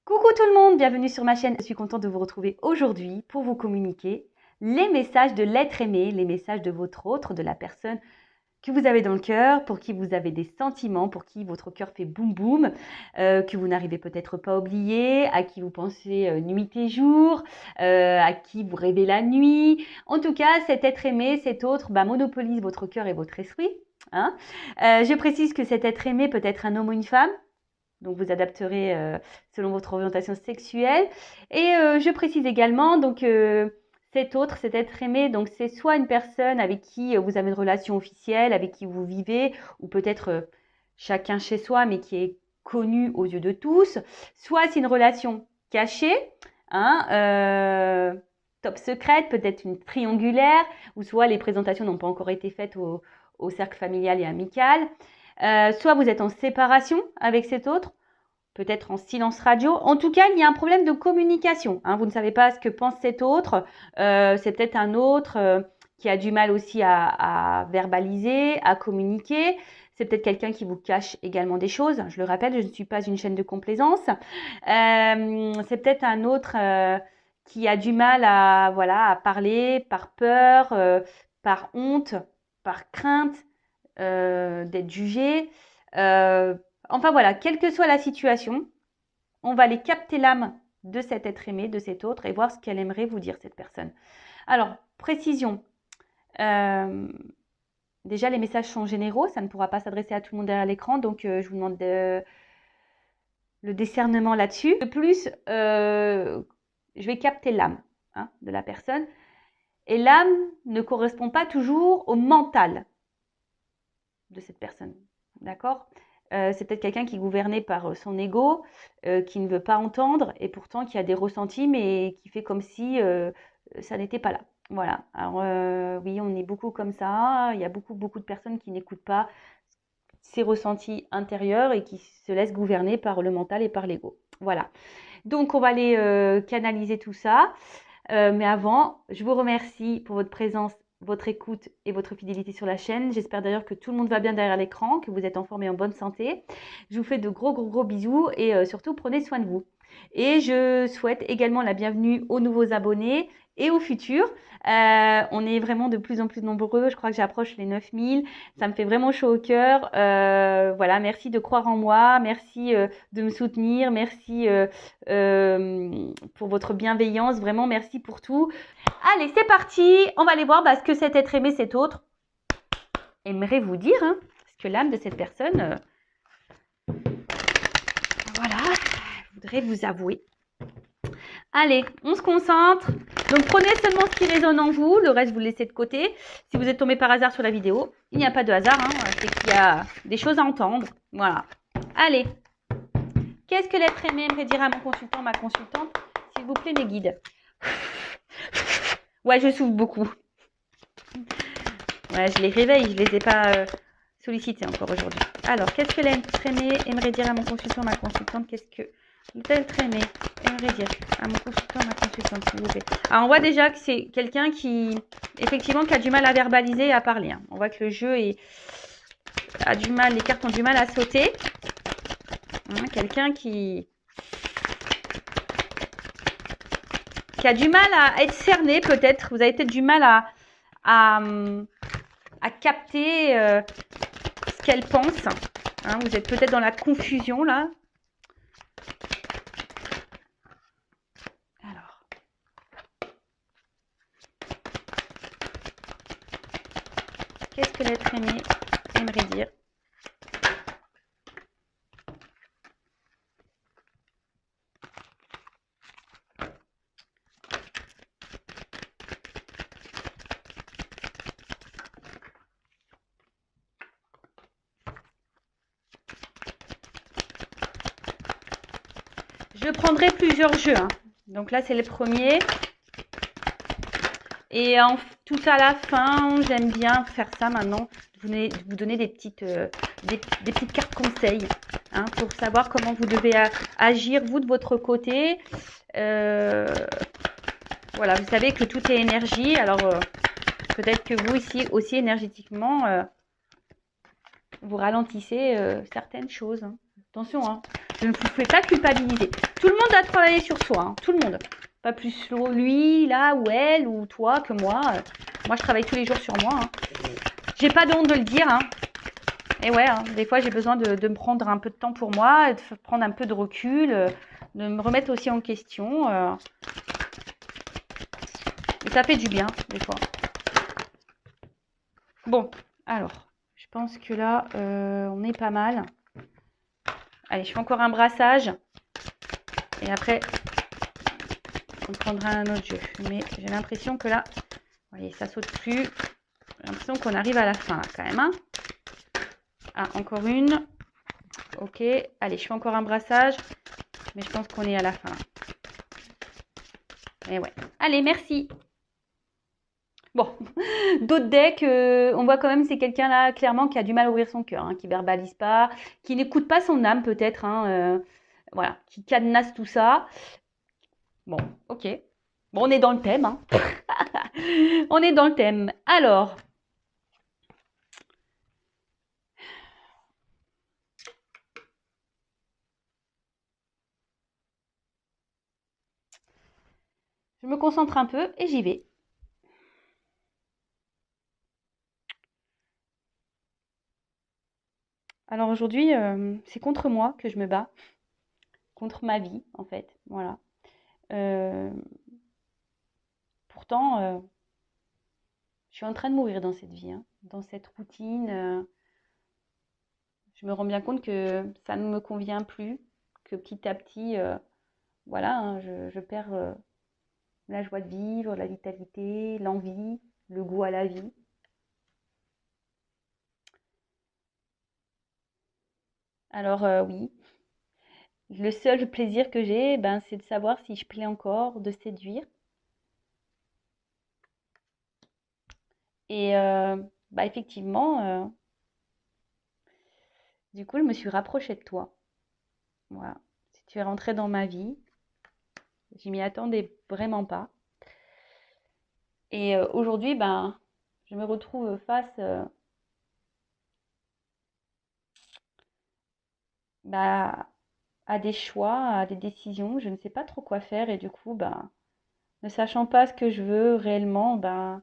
Coucou tout le monde, bienvenue sur ma chaîne. Je suis contente de vous retrouver aujourd'hui pour vous communiquer les messages de l'être aimé, les messages de votre autre, de la personne que vous avez dans le cœur, pour qui vous avez des sentiments, pour qui votre cœur fait boum boum, que vous n'arrivez peut-être pas à oublier, à qui vous pensez nuit et jour, à qui vous rêvez la nuit. En tout cas, cet être aimé, cet autre, monopolise votre cœur et votre esprit. Hein. Je précise que cet être aimé peut être un homme ou une femme. Donc, vous adapterez selon votre orientation sexuelle. Et je précise également, donc, cet être aimé, donc c'est soit une personne avec qui vous avez une relation officielle, avec qui vous vivez, ou peut-être chacun chez soi, mais qui est connu aux yeux de tous. Soit c'est une relation cachée, hein, top secrète, peut-être une triangulaire, ou soit les présentations n'ont pas encore été faites au cercle familial et amical. Soit vous êtes en séparation avec cet autre, peut-être en silence radio. En tout cas, il y a un problème de communication. Hein. Vous ne savez pas ce que pense cet autre. C'est peut-être un autre qui a du mal aussi à verbaliser, à communiquer. C'est peut-être quelqu'un qui vous cache également des choses. Je le rappelle, je ne suis pas une chaîne de complaisance. C'est peut-être un autre qui a du mal à parler par peur, par honte, par crainte d'être jugé. Enfin voilà, quelle que soit la situation, on va aller capter l'âme de cet être aimé, de cet autre, et voir ce qu'elle aimerait vous dire, cette personne. Alors, précision. Déjà, les messages sont généraux, ça ne pourra pas s'adresser à tout le monde derrière l'écran, donc je vous demande le discernement là-dessus. De plus, je vais capter l'âme de la personne, et l'âme ne correspond pas toujours au mental de cette personne. D'accord ? C'est peut-être quelqu'un qui est gouverné par son ego, qui ne veut pas entendre et pourtant qui a des ressentis, mais qui fait comme si ça n'était pas là. Voilà. Alors oui, on est beaucoup comme ça. Il y a beaucoup de personnes qui n'écoutent pas ces ressentis intérieurs et qui se laissent gouverner par le mental et par l'ego. Voilà. Donc, on va aller canaliser tout ça. Mais avant, je vous remercie pour votre présence, votre écoute et votre fidélité sur la chaîne. J'espère d'ailleurs que tout le monde va bien derrière l'écran, que vous êtes en forme et en bonne santé. Je vous fais de gros bisous et surtout prenez soin de vous. Et je souhaite également la bienvenue aux nouveaux abonnés et aux futurs. On est vraiment de plus en plus nombreux. Je crois que j'approche les 9000. Ça me fait vraiment chaud au cœur. Voilà, merci de croire en moi. Merci de me soutenir. Merci pour votre bienveillance. Vraiment, merci pour tout. Allez, c'est parti. On va aller voir ce que cet être aimé, cet autre, aimerait vous dire. Hein, parce que l'âme de cette personne, voilà, voudrais vous avouer. Allez, on se concentre. Donc, prenez seulement ce qui résonne en vous. Le reste, vous le laissez de côté. Si vous êtes tombé par hasard sur la vidéo, il n'y a pas de hasard. Hein, c'est qu'il y a des choses à entendre. Voilà. Allez. Qu'est-ce que l'être aimé aimerait dire à mon consultant, ma consultante? S'il vous plaît, mes guides. Ouais, je souffle beaucoup. Ouais, je les réveille. Je ne les ai pas sollicités encore aujourd'hui. Alors, qu'est-ce que l'être aimé aimerait dire à mon consultant, ma consultante? Qu'est-ce que l'être aimé aimerait dire à mon consultant, ma consultante, s'il vous plaît? Alors, on voit déjà que c'est quelqu'un qui, effectivement, qui a du mal à verbaliser et à parler. Hein. On voit que le jeu a du mal, les cartes ont du mal à sauter. Hein, quelqu'un qui a du mal à être cerné, peut-être. Vous avez peut-être du mal à capter ce qu'elle pense. Hein, vous êtes peut-être dans la confusion, là. Alors. Qu'est-ce que l'être aimé aimerait dire? Je prendrai plusieurs jeux. Hein. Donc là, c'est le premier. Et tout à la fin, j'aime bien faire ça maintenant. Vous donner des petites cartes conseils hein, pour savoir comment vous devez agir, vous, de votre côté. Voilà, vous savez que tout est énergie. Alors, peut-être que vous, ici, aussi énergétiquement, vous ralentissez certaines choses. Hein. Attention, hein. Je ne vous fais pas culpabiliser. Tout le monde a travaillé sur soi, hein, tout le monde. Pas plus lui, là, ou elle, ou toi que moi. Moi, je travaille tous les jours sur moi. Hein. J'ai pas de honte de le dire. Hein. Et ouais, hein, des fois, j'ai besoin de me prendre un peu de temps pour moi, de prendre un peu de recul, de me remettre aussi en question. Et ça fait du bien, des fois. Bon, alors, je pense que là, on est pas mal. Allez, je fais encore un brassage. Et après, on prendra un autre jeu. Mais j'ai l'impression que là, vous voyez, ça saute plus. J'ai l'impression qu'on arrive à la fin, là, quand même. Hein. Ah, encore une. Ok. Allez, je fais encore un brassage. Mais je pense qu'on est à la fin. Et ouais. Allez, merci. Bon, d'autres decks, on voit quand même c'est quelqu'un là clairement qui a du mal à ouvrir son cœur, hein, qui verbalise pas, qui n'écoute pas son âme peut-être, hein, voilà, qui cadenasse tout ça. Bon, ok. Bon, on est dans le thème. Hein. On est dans le thème. Alors, je me concentre un peu et j'y vais. Alors aujourd'hui, c'est contre moi que je me bats, contre ma vie en fait, voilà. Euh, pourtant, je suis en train de mourir dans cette vie, hein, dans cette routine. Je me rends bien compte que ça ne me convient plus, que petit à petit, voilà, hein, je perds la joie de vivre, la vitalité, l'envie, le goût à la vie. Alors oui, le seul plaisir que j'ai, ben, c'est de savoir si je plais encore, de séduire. Et bah, effectivement, du coup, je me suis rapprochée de toi. Voilà. Si tu es rentré dans ma vie, je m'y attendais vraiment pas. Et aujourd'hui, ben, je me retrouve face bah, à des choix, à des décisions. Je ne sais pas trop quoi faire et du coup, ben, ne sachant pas ce que je veux réellement, ben,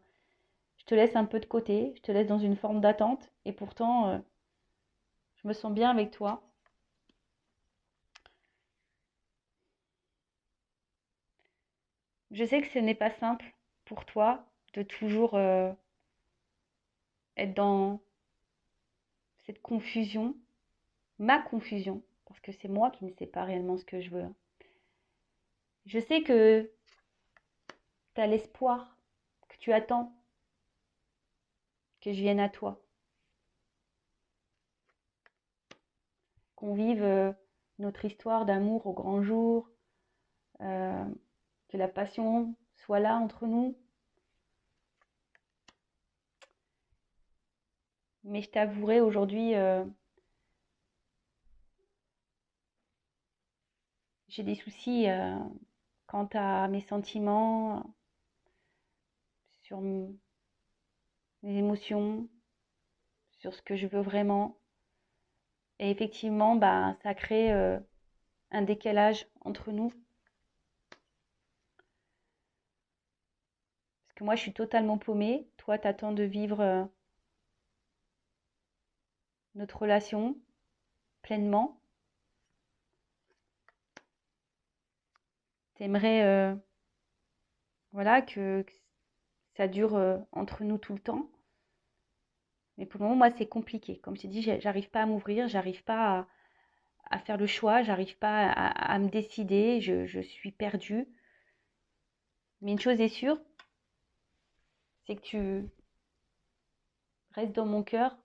je te laisse un peu de côté, je te laisse dans une forme d'attente et pourtant, je me sens bien avec toi. Je sais que ce n'est pas simple pour toi de toujours être dans cette confusion, ma confusion, parce que c'est moi qui ne sais pas réellement ce que je veux. Je sais que tu as l'espoir, que tu attends que je vienne à toi, qu'on vive notre histoire d'amour au grand jour, euh, que la passion soit là entre nous. Mais je t'avouerai aujourd'hui, j'ai des soucis quant à mes sentiments, sur mes émotions, sur ce que je veux vraiment. Et effectivement, bah, ça crée un décalage entre nous. Parce que moi, je suis totalement paumée. Toi, t'attends de vivre notre relation pleinement. T'aimerais voilà, que ça dure entre nous tout le temps. Mais pour le moment, moi, c'est compliqué. Comme je t'ai dit, j'arrive pas à m'ouvrir, j'arrive pas à faire le choix, j'arrive pas à me décider, je suis perdue. Mais une chose est sûre, c'est que tu restes dans mon cœur,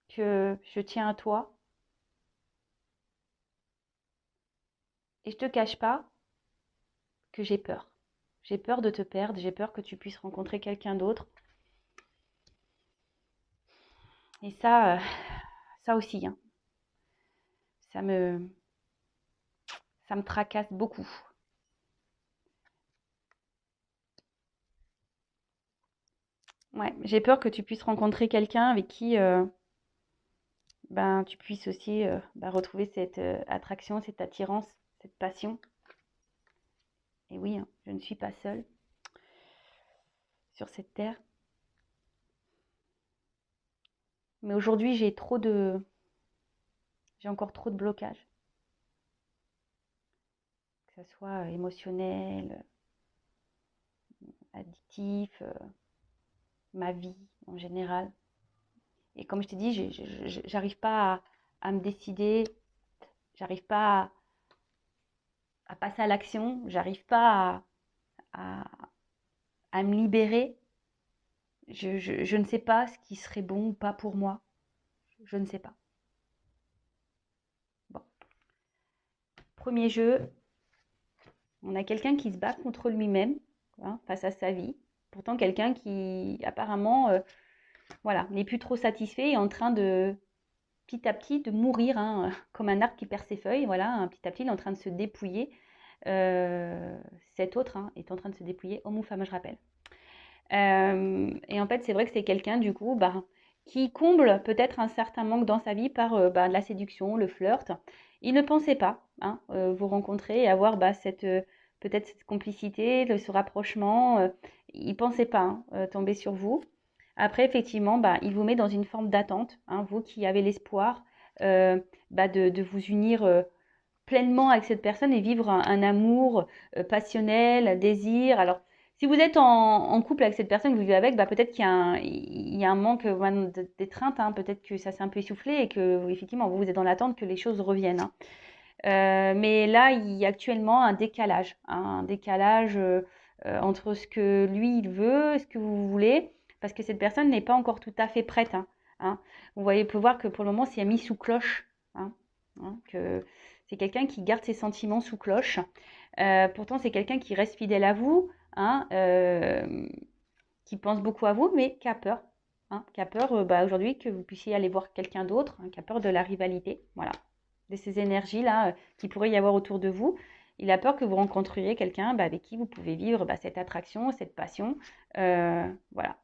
que je tiens à toi. Et je te cache pas que j'ai peur. J'ai peur de te perdre, j'ai peur que tu puisses rencontrer quelqu'un d'autre. Et ça aussi, hein, ça me, ça me tracasse beaucoup. Ouais, j'ai peur que tu puisses rencontrer quelqu'un avec qui ben, tu puisses aussi retrouver cette attraction, cette attirance, cette passion. Et oui, hein, je ne suis pas seule sur cette terre. Mais aujourd'hui, j'ai encore trop de blocages. Que ce soit émotionnel, addictif, ma vie en général. Et comme je t'ai dit, j'arrive pas à me décider, j'arrive pas à passer à l'action, j'arrive pas à, à me libérer. Je ne sais pas ce qui serait bon ou pas pour moi. Je ne sais pas. Bon. Premier jeu, on a quelqu'un qui se bat contre lui-même, hein, face à sa vie. Pourtant, quelqu'un qui apparemment voilà, n'est plus trop satisfait et est en train de petit à petit de mourir, hein, comme un arbre qui perd ses feuilles. Voilà, hein, petit à petit, il est en train de se dépouiller. Cet autre hein, est en train de se dépouiller, homme ou femme, je rappelle. Et en fait, c'est vrai que c'est quelqu'un, du coup, qui comble peut-être un certain manque dans sa vie par la séduction, le flirt. Il ne pensait pas hein, vous rencontrer et avoir peut-être cette complicité, ce rapprochement. Il ne pensait pas hein, tomber sur vous. Après, effectivement, il vous met dans une forme d'attente, hein, vous qui avez l'espoir de vous unir pleinement avec cette personne et vivre un amour passionnel, un désir. Alors, si vous êtes en couple avec cette personne que vous vivez avec, peut-être qu'il y a un manque d'étreinte, hein, peut-être que ça s'est un peu essoufflé et que effectivement vous êtes dans l'attente que les choses reviennent. Hein. Mais là, il y a actuellement un décalage, hein, un décalage entre ce que lui il veut, ce que vous voulez, parce que cette personne n'est pas encore tout à fait prête. Hein, hein. Vous voyez, vous pouvez voir que pour le moment, c'est mis sous cloche. Hein, hein, que c'est quelqu'un qui garde ses sentiments sous cloche. Pourtant, c'est quelqu'un qui reste fidèle à vous, hein, qui pense beaucoup à vous, mais qui a peur. Hein, qui a peur aujourd'hui que vous puissiez aller voir quelqu'un d'autre, hein, qui a peur de la rivalité. Voilà, de ces énergies-là qui pourrait y avoir autour de vous. Il a peur que vous rencontriez quelqu'un avec qui vous pouvez vivre cette attraction, cette passion. Voilà.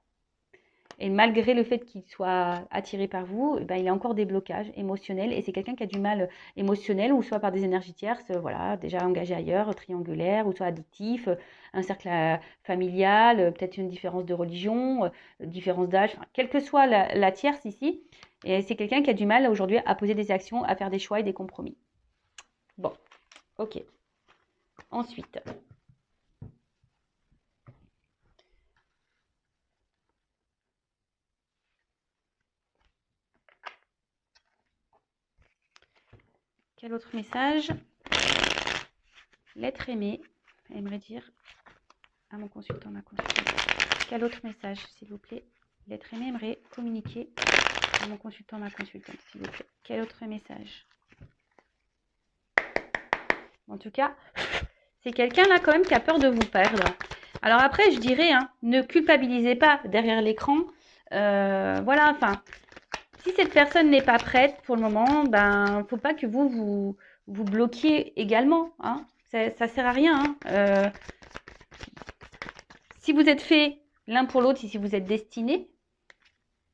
Et malgré le fait qu'il soit attiré par vous, il a encore des blocages émotionnels. Et c'est quelqu'un qui a du mal émotionnel, ou soit par des énergies tierces, voilà, déjà engagé ailleurs, triangulaire, ou soit addictif, un cercle familial, peut-être une différence de religion, différence d'âge, enfin, quelle que soit la tierce ici. Et c'est quelqu'un qui a du mal aujourd'hui à poser des actions, à faire des choix et des compromis. Bon, ok. Ensuite. Quel autre message? L'être aimé aimerait dire à mon consultant, ma consultante. Quel autre message, s'il vous plaît? L'être aimé aimerait communiquer à mon consultant, ma consultante, s'il vous plaît. Quel autre message? En tout cas, c'est quelqu'un là quand même qui a peur de vous perdre. Alors après, je dirais, hein, ne culpabilisez pas derrière l'écran. Voilà, enfin, si cette personne n'est pas prête pour le moment, faut pas que vous bloquiez également. Hein. Ça sert à rien. Hein. Si vous êtes fait l'un pour l'autre, si vous êtes destinés,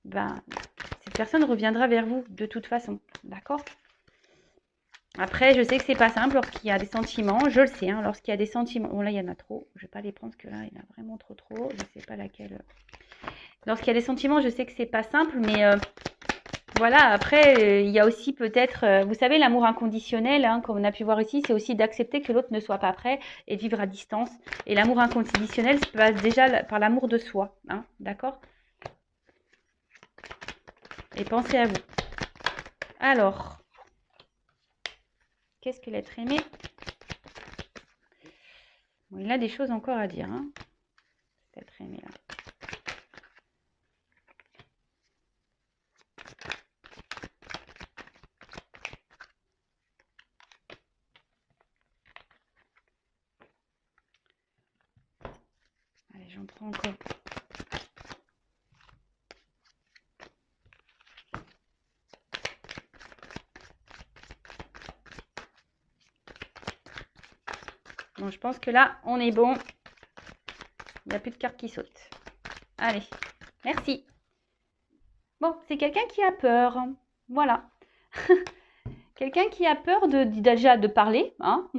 cette personne reviendra vers vous de toute façon. D'accord? Après, je sais que c'est pas simple lorsqu'il y a des sentiments. Je le sais, hein, lorsqu'il y a des sentiments. Bon, là, il y en a trop. Je vais pas les prendre parce que là, il y en a vraiment trop. Je sais pas laquelle. Lorsqu'il y a des sentiments, je sais que c'est pas simple, mais voilà. Après, il y a aussi peut-être, vous savez, l'amour inconditionnel, hein, comme on a pu voir ici, c'est aussi d'accepter que l'autre ne soit pas prêt et de vivre à distance. Et l'amour inconditionnel se passe déjà par l'amour de soi. Hein, d'accord? Et pensez à vous. Alors, qu'est-ce que l'être aimé? Bon, il a des choses encore à dire. Hein, cet être aimé là. Allez, j'en prends encore. Bon, je pense que là, on est bon. Il n'y a plus de cartes qui sautent. Allez, merci. Bon, c'est quelqu'un qui a peur. Voilà. Quelqu'un qui a peur déjà de parler, hein.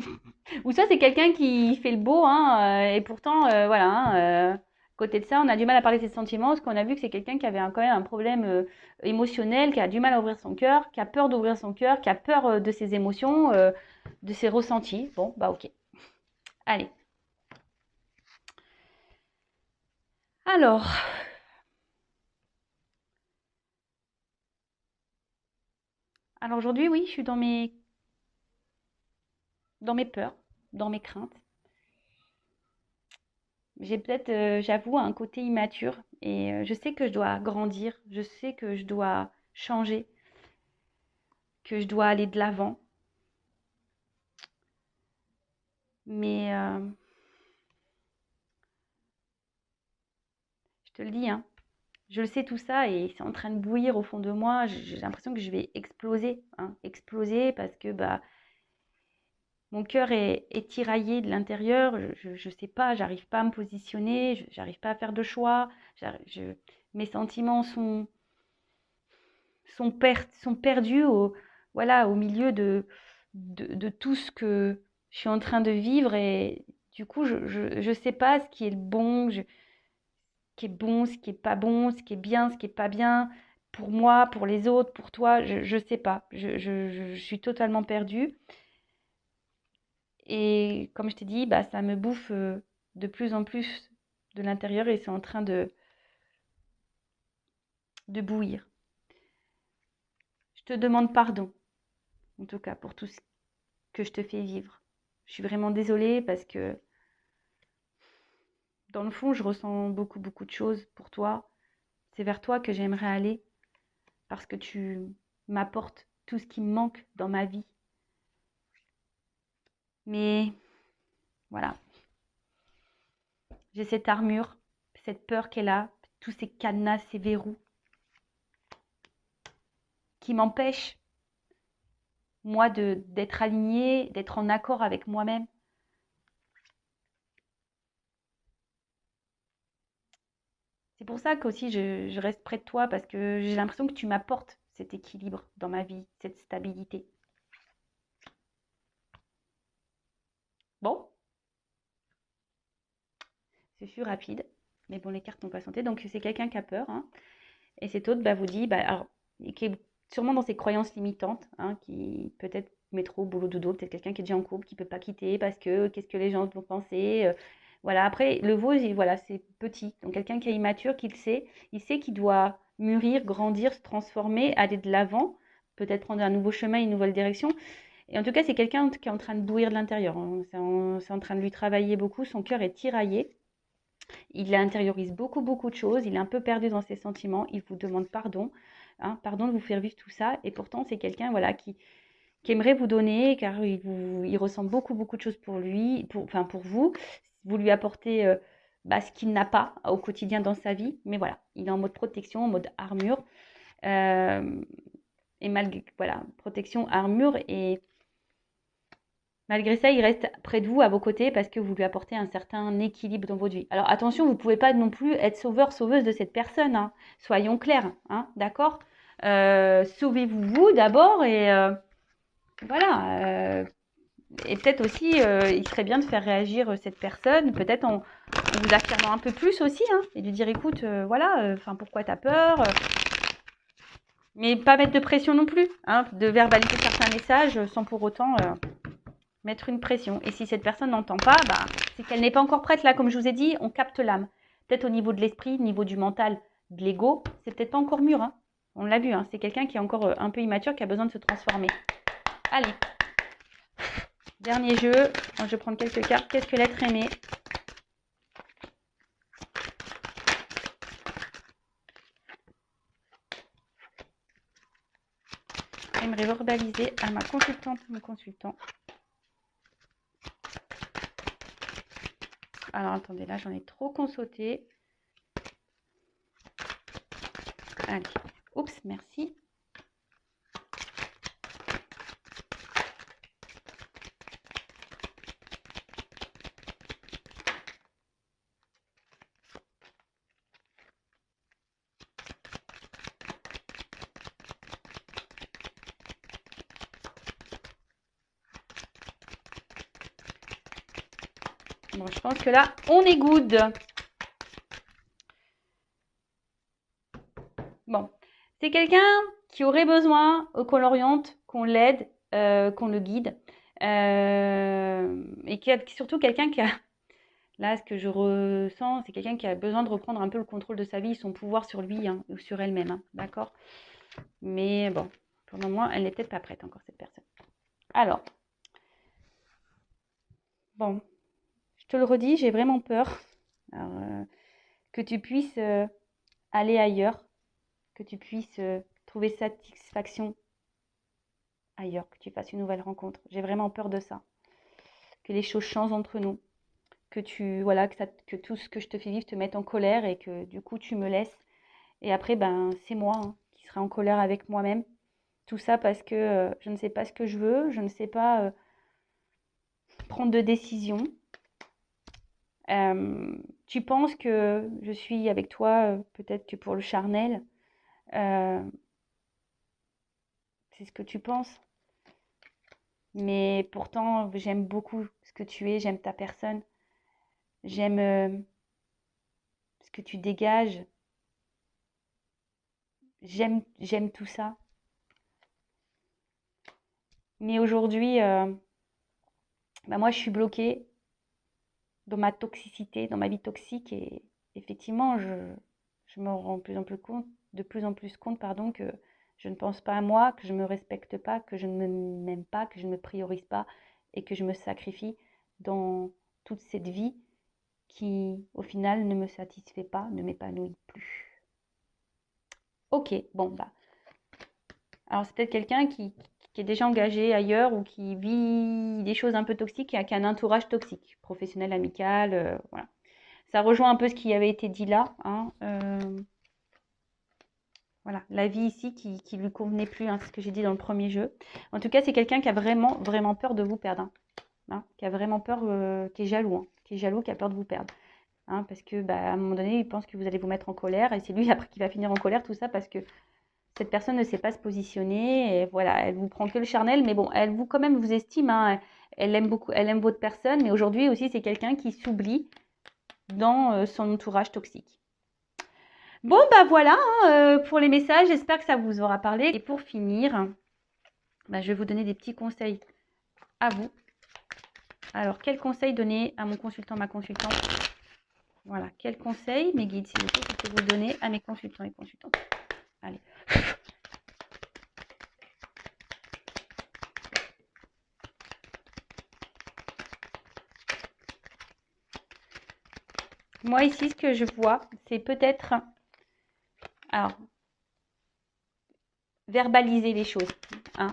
Ou ça, c'est quelqu'un qui fait le beau, hein, et pourtant, voilà, hein, côté de ça, on a du mal à parler de ses sentiments, parce qu'on a vu que c'est quelqu'un qui avait quand même un problème émotionnel, qui a du mal à ouvrir son cœur, qui a peur d'ouvrir son cœur, qui a peur de ses émotions, de ses ressentis. Bon, bah ok. Allez. Alors, aujourd'hui, oui, je suis dans mes peurs, dans mes craintes. J'ai peut-être, j'avoue, un côté immature et je sais que je dois grandir, je sais que je dois changer, que je dois aller de l'avant. Mais je te le dis, hein, je le sais tout ça et c'est en train de bouillir au fond de moi. J'ai l'impression que je vais exploser, hein, exploser parce que bah, mon cœur est tiraillé de l'intérieur. Je sais pas, j'arrive pas à me positionner, j'arrive pas à faire de choix. Mes sentiments sont perdus voilà, au milieu de tout ce que je suis en train de vivre et du coup, je sais pas ce qui est le bon, ce qui est bon, ce qui est pas bon, ce qui est bien, ce qui est pas bien, pour moi, pour les autres, pour toi, je sais pas. Je suis totalement perdue. Et comme je t'ai dit, bah, ça me bouffe de plus en plus de l'intérieur et c'est en train de bouillir. Je te demande pardon, en tout cas, pour tout ce que je te fais vivre. Je suis vraiment désolée parce que dans le fond, je ressens beaucoup, beaucoup de choses pour toi. C'est vers toi que j'aimerais aller parce que tu m'apportes tout ce qui me manque dans ma vie. Mais voilà, j'ai cette armure, cette peur qu'elle a, tous ces cadenas, ces verrous qui m'empêchent, moi, d'être alignée, d'être en accord avec moi-même. C'est pour ça qu'aussi je reste près de toi parce que j'ai l'impression que tu m'apportes cet équilibre dans ma vie, cette stabilité. Bon, ce fut rapide, mais bon, les cartes n'ont pas santé. Donc, c'est quelqu'un qui a peur, hein, et cet autre bah, vous dit, bah, alors, qui est sûrement dans ses croyances limitantes, hein, qui peut-être métro, boulot, dodo, peut-être quelqu'un qui est déjà en couple, qui ne peut pas quitter parce que qu'est-ce que les gens vont penser. Voilà, après, le veau, voilà, c'est petit. Donc, quelqu'un qui est immature, qui le sait, il sait qu'il doit mûrir, grandir, se transformer, aller de l'avant, peut-être prendre un nouveau chemin, une nouvelle direction. Et en tout cas, c'est quelqu'un qui est en train de bouillir de l'intérieur, hein. C'est en train de lui travailler beaucoup. Son cœur est tiraillé. Il intériorise beaucoup, beaucoup de choses. Il est un peu perdu dans ses sentiments. Il vous demande pardon, hein, pardon de vous faire vivre tout ça. Et pourtant, c'est quelqu'un voilà, qui aimerait vous donner, car il ressent beaucoup, beaucoup de choses pour lui, enfin pour vous. Vous lui apportez bah, ce qu'il n'a pas au quotidien dans sa vie. Mais voilà, il est en mode protection, en mode armure. Et malgré, voilà, protection, armure. Et malgré ça, il reste près de vous, à vos côtés, parce que vous lui apportez un certain équilibre dans votre vie. Alors attention, vous ne pouvez pas non plus être sauveur, sauveuse de cette personne, hein. Soyons clairs, hein, d'accord. Sauvez-vous vous d'abord et voilà. Et peut-être aussi, il serait bien de faire réagir cette personne, peut-être en vous affirmant un peu plus aussi, hein, et lui dire écoute, voilà, enfin pourquoi t'as peur, mais pas mettre de pression non plus, hein, de verbaliser certains messages sans pour autant mettre une pression. Et si cette personne n'entend pas, bah, c'est qu'elle n'est pas encore prête. Là, comme je vous ai dit, on capte l'âme. Peut-être au niveau de l'esprit, au niveau du mental, de l'ego, c'est peut-être pas encore mûr, hein. On l'a vu, hein, c'est quelqu'un qui est encore un peu immature, qui a besoin de se transformer. Allez, dernier jeu. Je vais prendre quelques cartes. Qu'est-ce que l'être aimé? J'aimerais verbaliser à ma consultante, mon consultant. Alors, attendez, là, j'en ai trop consauté. Allez. Oups, merci. Bon, je pense que là, on est good. Bon, c'est quelqu'un qui aurait besoin qu'on l'oriente, qu'on l'aide, qu'on le guide. Et surtout quelqu'un qui a, là, ce que je ressens, c'est quelqu'un qui a besoin de reprendre un peu le contrôle de sa vie, son pouvoir sur lui hein, ou sur elle-même. Hein, d'accord? Mais bon, pour le moment, elle n'est peut-être pas prête encore, cette personne. Alors, bon, je te le redis, j'ai vraiment peur que tu puisses aller ailleurs, que tu puisses trouver satisfaction ailleurs, que tu fasses une nouvelle rencontre. J'ai vraiment peur de ça. Que les choses changent entre nous. Voilà, que tout ce que je te fais vivre te mette en colère et que du coup tu me laisses. Et après, ben, c'est moi hein, qui serai en colère avec moi-même. Tout ça parce que je ne sais pas ce que je veux, je ne sais pas prendre de décision. Tu penses que je suis avec toi, peut-être que pour le charnel. C'est ce que tu penses. Mais pourtant, j'aime beaucoup ce que tu es, j'aime ta personne. J'aime ce que tu dégages. J'aime tout ça. Mais aujourd'hui, bah moi, je suis bloquée dans ma toxicité, dans ma vie toxique. Et effectivement, je me rends de plus en plus compte, pardon, que je ne pense pas à moi, que je ne me respecte pas, que je ne m'aime pas, que je ne me priorise pas et que je me sacrifie dans toute cette vie qui, au final, ne me satisfait pas, ne m'épanouit plus. Ok, bon, bah. Alors, c'est peut-être quelqu'un qui est déjà engagé ailleurs ou qui vit des choses un peu toxiques et qui a un entourage toxique, professionnel, amical, voilà. Ça rejoint un peu ce qui avait été dit là. Hein, voilà, la vie ici qui lui convenait plus, hein, c'est ce que j'ai dit dans le premier jeu. En tout cas, c'est quelqu'un qui a vraiment, vraiment peur de vous perdre. Hein, qui a vraiment peur, qui est jaloux, hein, qui a peur de vous perdre. Hein, parce que bah, à un moment donné, il pense que vous allez vous mettre en colère et c'est lui après qui va finir en colère, tout ça parce que cette personne ne sait pas se positionner et voilà, elle vous prend que le charnel, mais bon, elle vous quand même vous estime, hein, elle aime beaucoup, elle aime votre personne, mais aujourd'hui aussi c'est quelqu'un qui s'oublie dans son entourage toxique. Bon bah voilà hein, pour les messages, j'espère que ça vous aura parlé. Et pour finir, bah, je vais vous donner des petits conseils à vous. Alors, quel conseil donner à mon consultant, ma consultante? Voilà, quel conseil, mes guides, s'il vous plaît, je peux vous donner à mes consultants et consultantes? Allez. Moi, ici, ce que je vois, c'est peut-être... Alors, verbaliser les choses. Hein.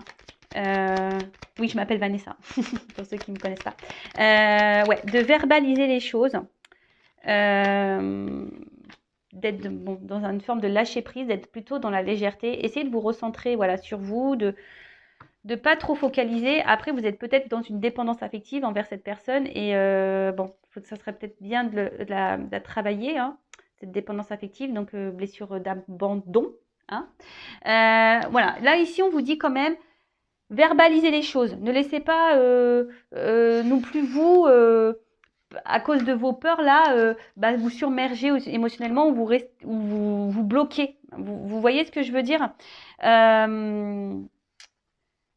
Oui, je m'appelle Vanessa, pour ceux qui ne me connaissent pas. Ouais, de verbaliser les choses. D'être bon, dans une forme de lâcher prise, d'être plutôt dans la légèreté. Essayez de vous recentrer voilà, sur vous, de ne pas trop focaliser. Après, vous êtes peut-être dans une dépendance affective envers cette personne. Et bon, ça serait peut-être bien de la travailler, hein, cette dépendance affective, donc blessure d'abandon. Hein. Voilà, là ici on vous dit quand même, verbalisez les choses. Ne laissez pas non plus vous, à cause de vos peurs là, bah, vous surmerger émotionnellement ou vous bloquez. Vous voyez ce que je veux dire?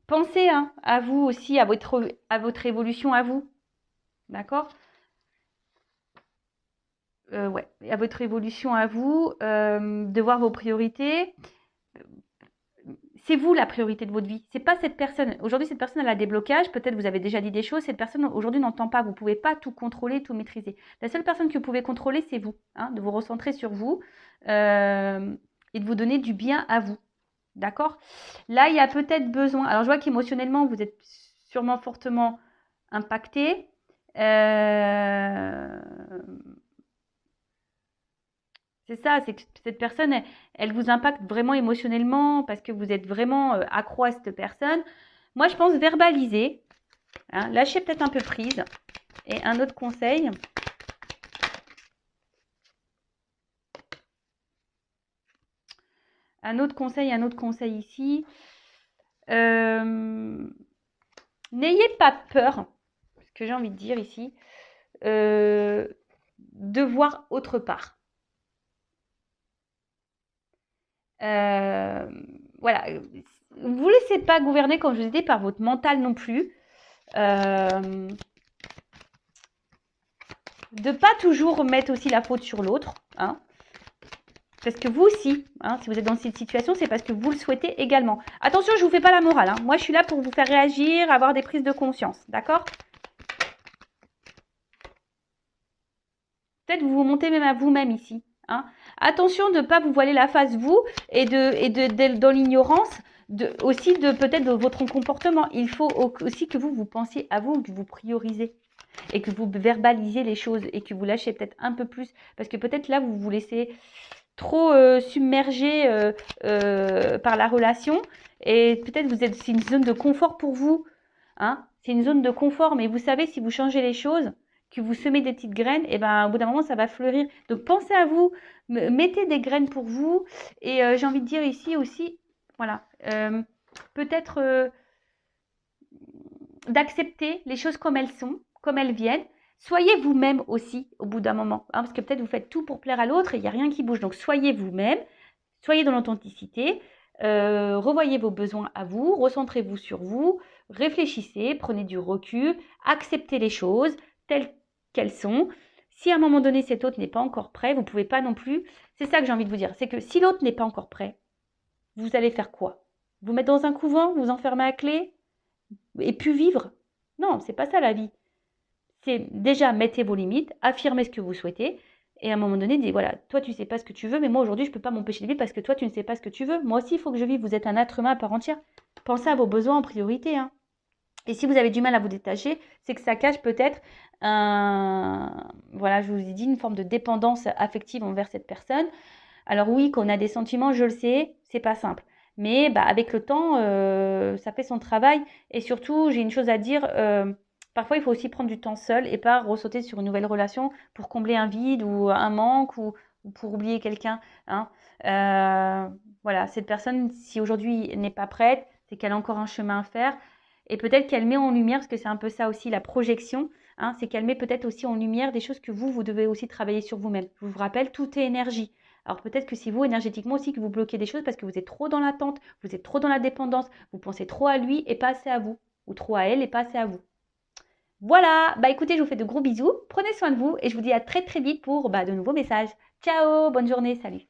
Pensez hein, à vous aussi, à votre évolution à vous. D'accord? Ouais, à votre évolution à vous, de voir vos priorités. C'est vous la priorité de votre vie. C'est pas cette personne. Aujourd'hui, cette personne, elle a des blocages. Peut-être vous avez déjà dit des choses. Cette personne, aujourd'hui, n'entend pas. Vous ne pouvez pas tout contrôler, tout maîtriser. La seule personne que vous pouvez contrôler, c'est vous. Hein, de vous recentrer sur vous et de vous donner du bien à vous. D'accord? Là, il y a peut-être besoin. Alors, je vois qu'émotionnellement, vous êtes sûrement fortement impacté. C'est ça, c'est que cette personne, elle vous impacte vraiment émotionnellement parce que vous êtes vraiment accro à cette personne. Moi, je pense verbaliser, hein, lâcher peut-être un peu prise. Et un autre conseil, ici, n'ayez pas peur, ce que j'ai envie de dire ici, de voir autre part. Voilà. Vous ne laissez pas gouverner, comme je vous ai dit, par votre mental non plus. De pas toujours mettre aussi la faute sur l'autre. Hein. Parce que vous aussi, hein, si vous êtes dans cette situation, c'est parce que vous le souhaitez également. Attention, je ne vous fais pas la morale. Hein. Moi, je suis là pour vous faire réagir, avoir des prises de conscience. D'accord? Peut-être vous vous montez même à vous-même ici. Hein. Attention de ne pas vous voiler la face, vous, et dans l'ignorance, aussi de peut-être de votre comportement. Il faut aussi que vous pensiez à vous, que vous priorisez et que vous verbalisiez les choses et que vous lâchez peut-être un peu plus. Parce que peut-être là, vous vous laissez trop submerger par la relation et peut-être c'est une zone de confort pour vous. Hein. C'est une zone de confort, mais vous savez, si vous changez les choses, que vous semez des petites graines, et ben au bout d'un moment, ça va fleurir. Donc, pensez à vous, mettez des graines pour vous. Et j'ai envie de dire ici aussi, voilà, peut-être d'accepter les choses comme elles sont, comme elles viennent. Soyez vous-même aussi au bout d'un moment, hein, parce que peut-être vous faites tout pour plaire à l'autre et il n'y a rien qui bouge. Donc, soyez vous-même, soyez dans l'authenticité, revoyez vos besoins à vous, recentrez-vous sur vous, réfléchissez, prenez du recul, acceptez les choses telles qu'elles sont. Si à un moment donné, cet autre n'est pas encore prêt, vous ne pouvez pas non plus. C'est ça que j'ai envie de vous dire. C'est que si l'autre n'est pas encore prêt, vous allez faire quoi? Vous mettre dans un couvent, vous enfermer à clé et puis vivre? Non, c'est pas ça la vie. C'est déjà mettez vos limites, affirmez ce que vous souhaitez. Et à un moment donné, dites voilà, toi tu ne sais pas ce que tu veux, mais moi aujourd'hui je ne peux pas m'empêcher de vivre parce que toi tu ne sais pas ce que tu veux. Moi aussi il faut que je vive, vous êtes un être humain à part entière. Pensez à vos besoins en priorité. Hein. Et si vous avez du mal à vous détacher, c'est que ça cache peut-être voilà, je vous ai dit, une forme de dépendance affective envers cette personne. Alors oui, qu'on a des sentiments, je le sais, c'est pas simple. Mais bah, avec le temps, ça fait son travail. Et surtout, j'ai une chose à dire, parfois il faut aussi prendre du temps seul et pas ressauter sur une nouvelle relation pour combler un vide ou un manque ou pour oublier quelqu'un. Hein. Voilà, cette personne, si aujourd'hui n'est pas prête, c'est qu'elle a encore un chemin à faire. Et peut-être qu'elle met en lumière, parce que c'est un peu ça aussi la projection, hein, c'est qu'elle met peut-être aussi en lumière des choses que vous devez aussi travailler sur vous-même. Je vous rappelle, tout est énergie. Alors peut-être que c'est vous énergétiquement aussi que vous bloquez des choses parce que vous êtes trop dans l'attente, vous êtes trop dans la dépendance, vous pensez trop à lui et pas assez à vous, ou trop à elle et pas assez à vous. Voilà, bah écoutez, je vous fais de gros bisous, prenez soin de vous et je vous dis à très très vite pour de nouveaux messages. Ciao, bonne journée, salut.